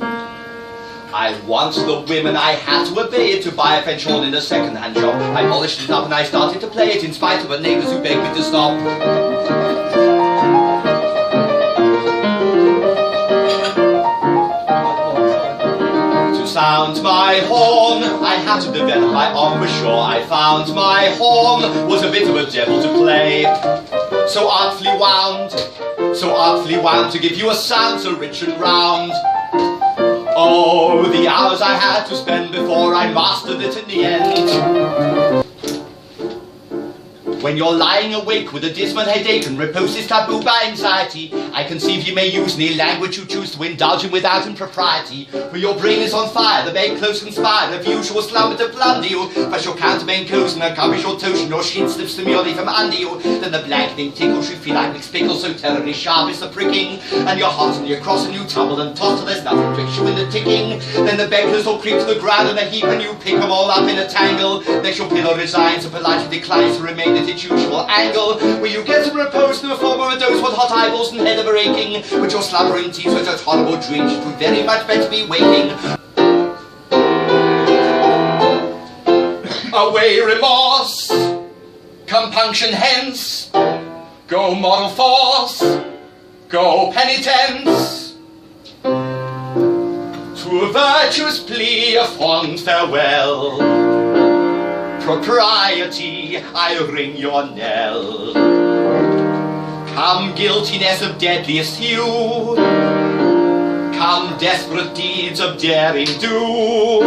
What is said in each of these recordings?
I once the women I had to obey it to buy a French horn in a second-hand shop. I polished it up and I started to play it in spite of her neighbours who begged me to stop. To sound my horn, I had to develop my embouchure. I found my horn was a bit of a devil to play. So artfully wound to give you a sound so rich and round. Oh, the hours I had to spend before I mastered it in the end. When you're lying awake with a dismal headache and repose is taboo by anxiety, I conceive you may use any language you choose to indulge in without impropriety. For your brain is on fire, the bedclothes conspire, the usual slumber to plunder you. First your countermane cozen, covers your toes, and your shin slips demurely from under you. Then the blanketing tickles, you feel like an pickle, so terribly sharp is the pricking. And your heart and your cross and you tumble and totter, there's nothing tricks you in the ticking. Then the bedclothes all creep to the ground in a heap, and you pick them all up in a tangle. Next your pillow resigns and politely declines to remain at its usual angle, where you get some repose in the form of a dose with hot eyeballs and head of a aching. With your slumbering teeth, with such horrible dreams, it would very much better be waking. Away remorse, compunction hence, go moral force, go penitence. To a virtuous plea a fond farewell, propriety, I ring your knell. Come guiltiness of deadliest hue, come desperate deeds of daring do.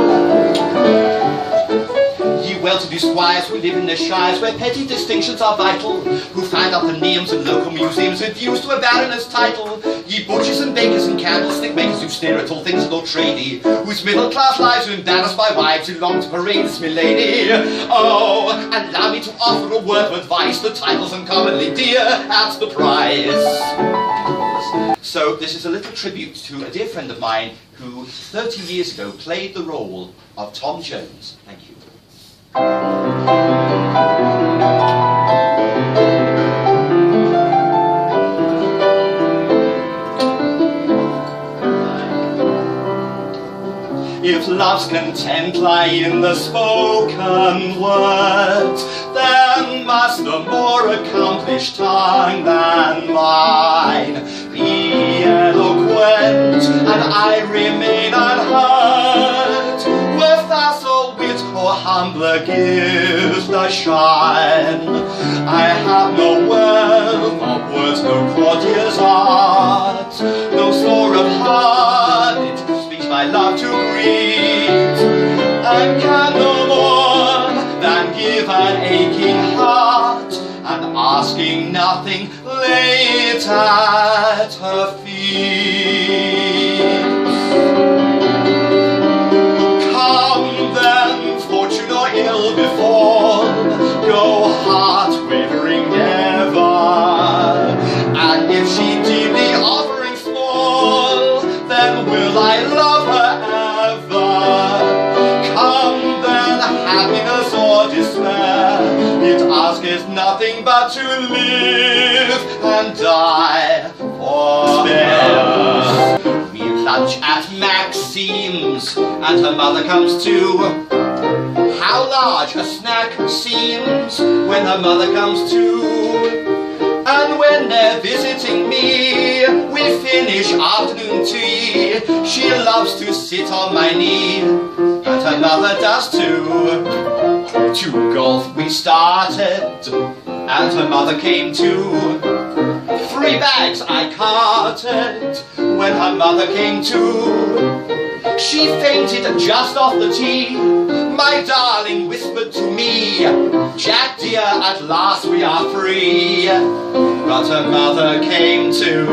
Ye well-to-do squires who live in the shires where petty distinctions are vital, who find up the names of local museums with views to a baronet's title. Ye butchers and bakers and candlestick makers who stare at all things a little trady, whose middle-class lives are embarrassed by wives who long to parade as milady. Oh, and allow me to offer a word of advice, the title's uncommonly dear at the price. So this is a little tribute to a dear friend of mine who 30 years ago played the role of Tom Jones. Thank you. If love's content lie in the spoken words, then must the more accomplished tongue than mine be eloquent, and I remain unhurt. With facile wit or humbler gift I shine. I have no wealth of words, no courtier's art, no store of heart, it speaks my love to greet, and can no more than give an aching heart, and asking nothing, lay it at her feet. Come then, fortune or ill befall, go heart wavering never, and if she deem the offering small, then will I love her ever. Come then, happiness or despair, it asketh nothing but to live and die for her. We lunch at Maxime's, and her mother comes too. How large a snack seems when her mother comes too. And when they're visiting me, we finish afternoon tea. She loves to sit on my knee, and her mother does too. To golf we started, and her mother came too. 3 bags I carted when her mother came too. She fainted just off the tee. My darling whispered to me, Jack dear, at last we are free. But her mother came too.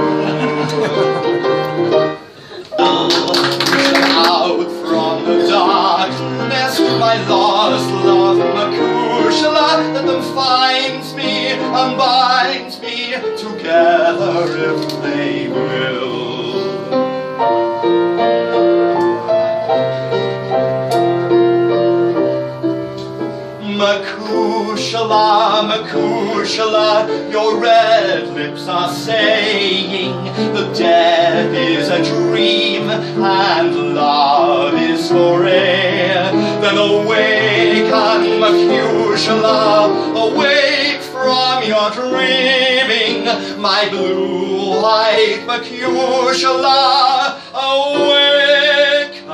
Out from the darkness, my lost love, Macushla, that them finds me and binds me together if they will. Macushla, Macushla, your red lips lips are saying that death is a dream and love is for air, then awaken, Mercutiola, awake from your dreaming, my blue-eyed Mercutiola, awaken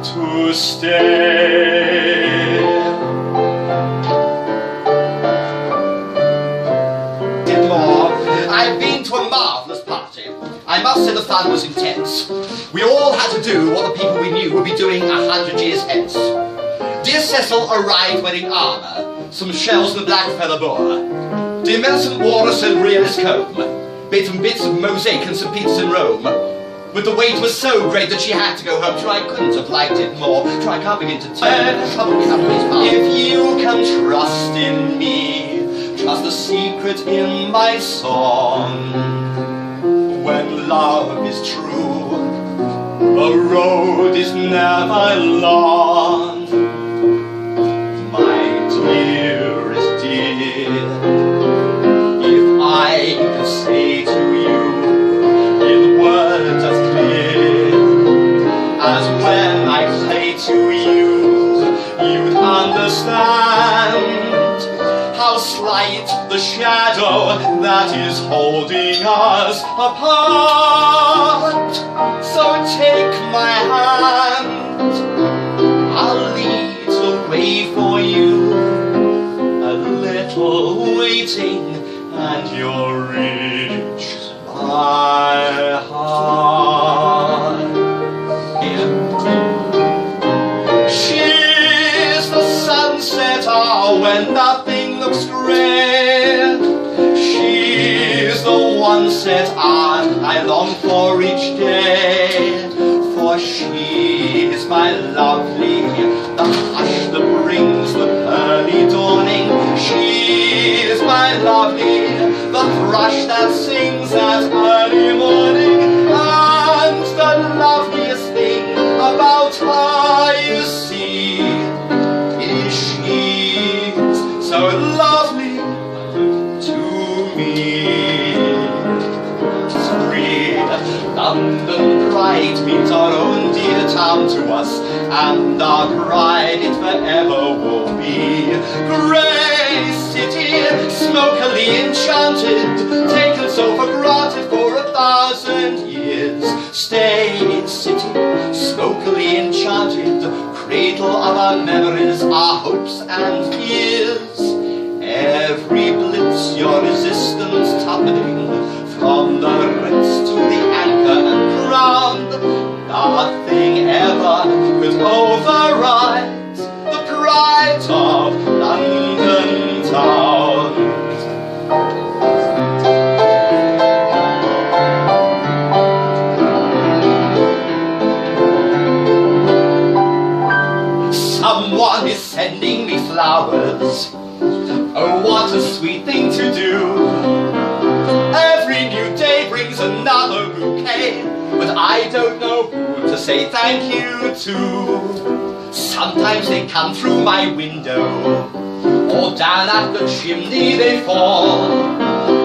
to stay. I've been to a marvellous party. I must say the fun was intense. We all had to do what the people we knew would be doing 100 years hence. Dear Cecil arrived wearing armour, some shells in the black feather boa. Dear Millicent wore a surrealist comb, made from bits of mosaic and St. Peter's in Rome. But the weight was so great that she had to go home. Sure, I couldn't have liked it more. Sure, I can't begin to tell the trouble we have with this part. If you can trust in me, trust the secret in my song. When love is true, the road is never long. My dearest dear, if I could say to you in words as clear as when I play to you, you'd understand how slight the shadow that is holding us apart. So take my hand, I'll lead the way for you, a little waiting and you'll reach my heart. She's the sunset hour when nothing looks great. She's the one set I long for each day. For she is my lovely, the hush that brings the early dawning. She is my lovely, the thrush that sings at early morning. And the loveliest thing about her, you see, is she's so lovely to me. London pride means our own dear town to us, and our pride it forever will be. Grey city, smokily enchanted, taken so for granted for 1,000 years. Stay city, smokily enchanted, cradle of our memories, our hopes and fears. Every blitz your resistance toughening, from the Ritz to the anchor and ground, nothing ever could override the pride of London town. Someone is sending me flowers. Oh, what a sweet thing to do. Every new day brings another bouquet, but I don't know who to say thank you to. Sometimes they come through my window, or down at the chimney they fall.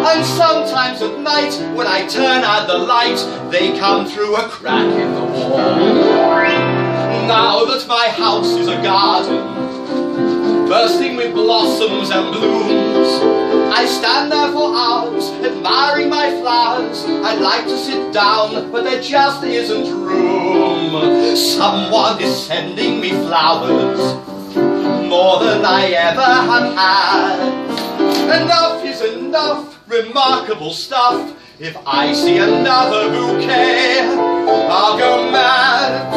And sometimes at night, when I turn out the light, they come through a crack in the wall. Now that my house is a garden, bursting with blossoms and blooms, I stand there for hours, admiring my flowers. I'd like to sit down, but there just isn't room. Someone is sending me flowers, more than I ever have had. Enough is enough, remarkable stuff. If I see another bouquet, I'll go mad.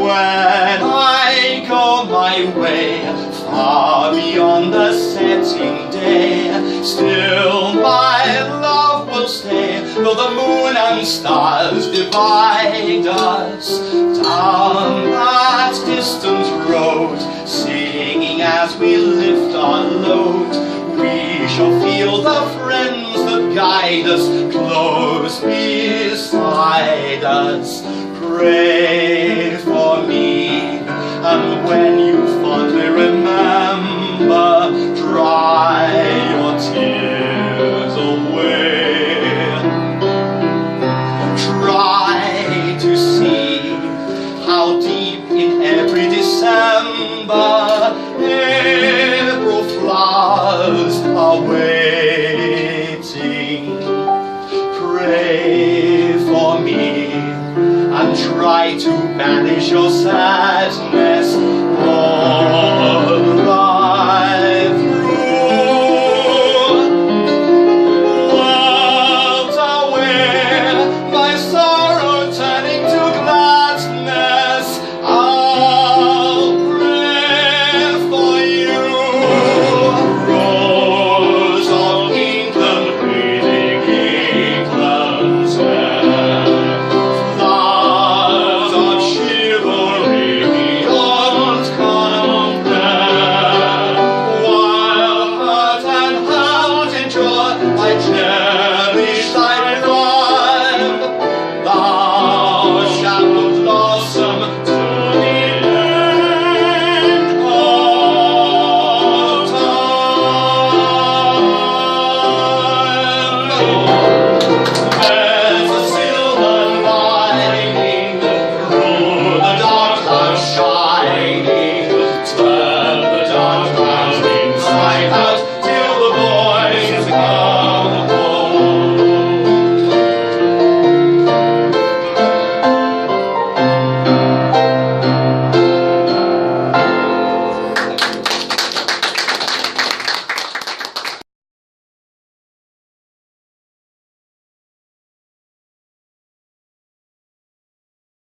When I go my way, far beyond the setting day, still my love will stay, though the moon and stars divide us. Down that distant road, singing as we lift our load, we shall feel the friends that guide us close beside us. Pray for me, a And when you fondly remember, dry your tears away. Try to see how deep in every December April flowers are waiting. Pray for me and try to banish your sadness.